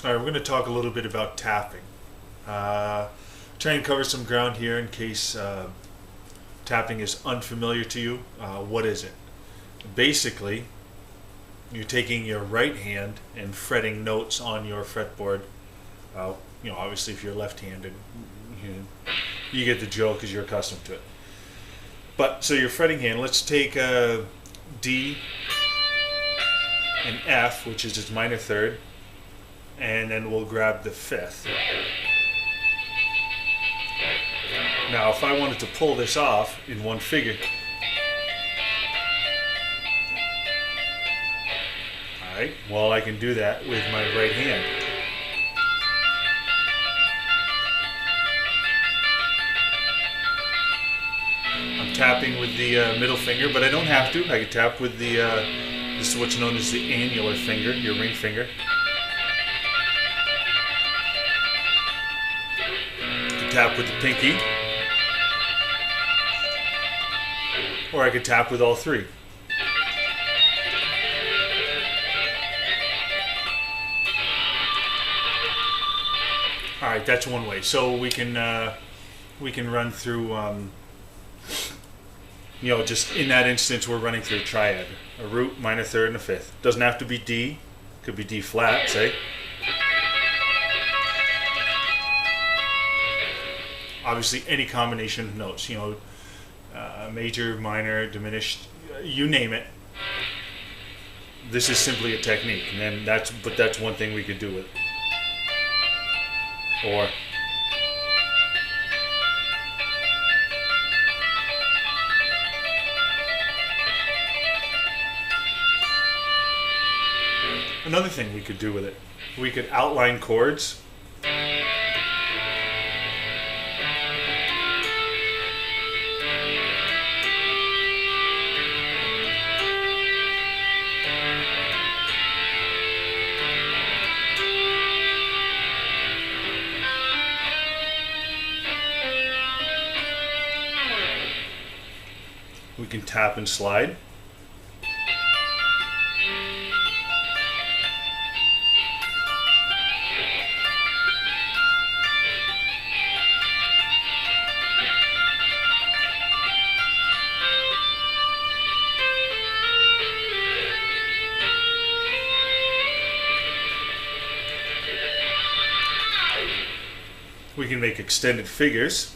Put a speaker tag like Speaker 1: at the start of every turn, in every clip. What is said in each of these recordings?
Speaker 1: All right, we're going to talk a little bit about tapping. Try and cover some ground here in case tapping is unfamiliar to you. What is it? Basically, you're taking your right hand and fretting notes on your fretboard. Obviously, if you're left-handed, you get the joke because you're accustomed to it. But so your fretting hand. Let's take D and F, which is its minor third, and then we'll grab the fifth. Now, if I wanted to pull this off in one figure, alright, well, I can do that with my right hand. I'm tapping with the middle finger, but I don't have to. I can tap with the, this is what's known as the annular finger, your ring finger. I can tap with the pinky. Or I could tap with all three. All right, that's one way. So we can run through. Just in that instance, we're running through a triad: a root, minor third, and a fifth. Doesn't have to be D. Could be D flat, say. Obviously, any combination of notes. Major, minor, diminished, you name it. This is simply a technique, and then that's one thing we could do with it. Or another thing we could do with it, we could outline chords. We can tap and slide. We can make extended figures.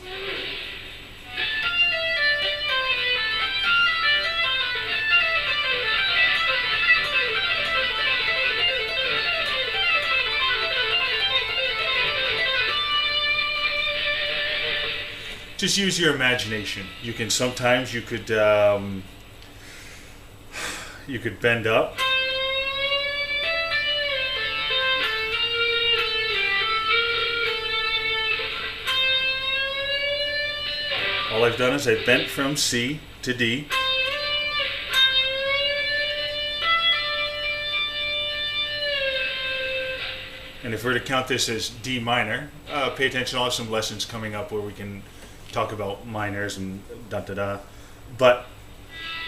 Speaker 1: Just use your imagination. You can sometimes you could bend up. All I've done is I bent from C to D. And if we're to count this as D minor, pay attention. I'll have some lessons coming up where we can talk about minors and da-da-da. But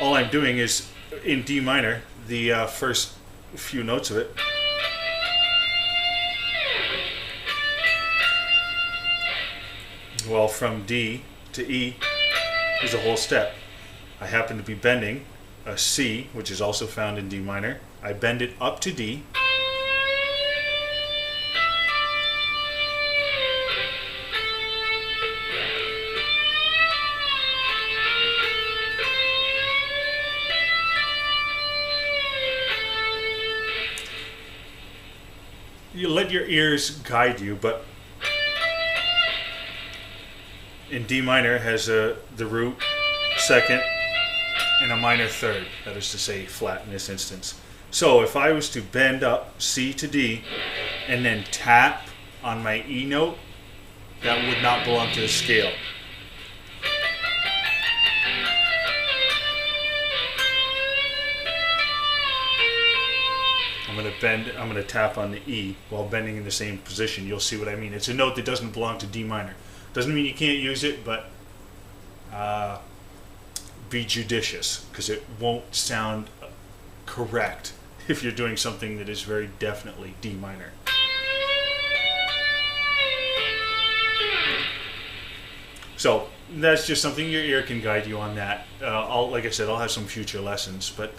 Speaker 1: all I'm doing is, in D minor, the first few notes of it. Well, from D to E is a whole step. I happen to be bending a C, which is also found in D minor. I bend it up to D. You let your ears guide you, but in D minor has the root, second, and a minor third. That is to say, flat in this instance. So if I was to bend up C to D and then tap on my E note, that would not belong to the scale. I'm going to tap on the E while bending in the same position. You'll see what I mean. It's a note that doesn't belong to D minor. Doesn't mean you can't use it, but be judicious, because it won't sound correct if you're doing something that is very definitely D minor. So that's just something your ear can guide you on that. Like I said, I'll have some future lessons, but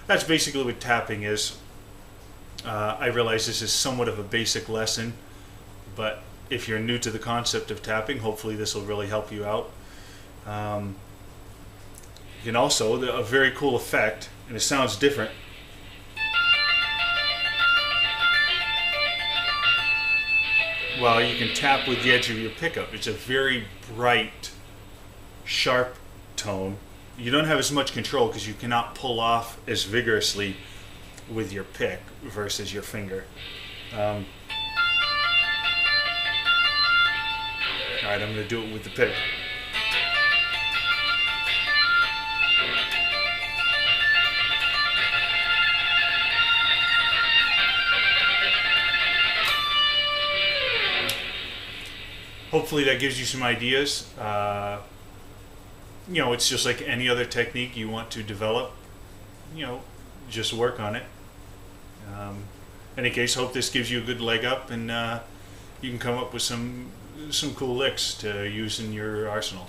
Speaker 1: that's basically what tapping is. I realize this is somewhat of a basic lesson, but if you're new to the concept of tapping, hopefully this will really help you out. You can also, a very cool effect, and it sounds different. Well, you can tap with the edge of your pickup. It's a very bright, sharp tone. You don't have as much control because you cannot pull off as vigorously with your pick versus your finger. Alright, I'm going to do it with the pick. Hopefully that gives you some ideas. You know, it's just like any other technique you want to develop. You know, just work on it. In any case, hope this gives you a good leg up, and you can come up with some cool licks to use in your arsenal.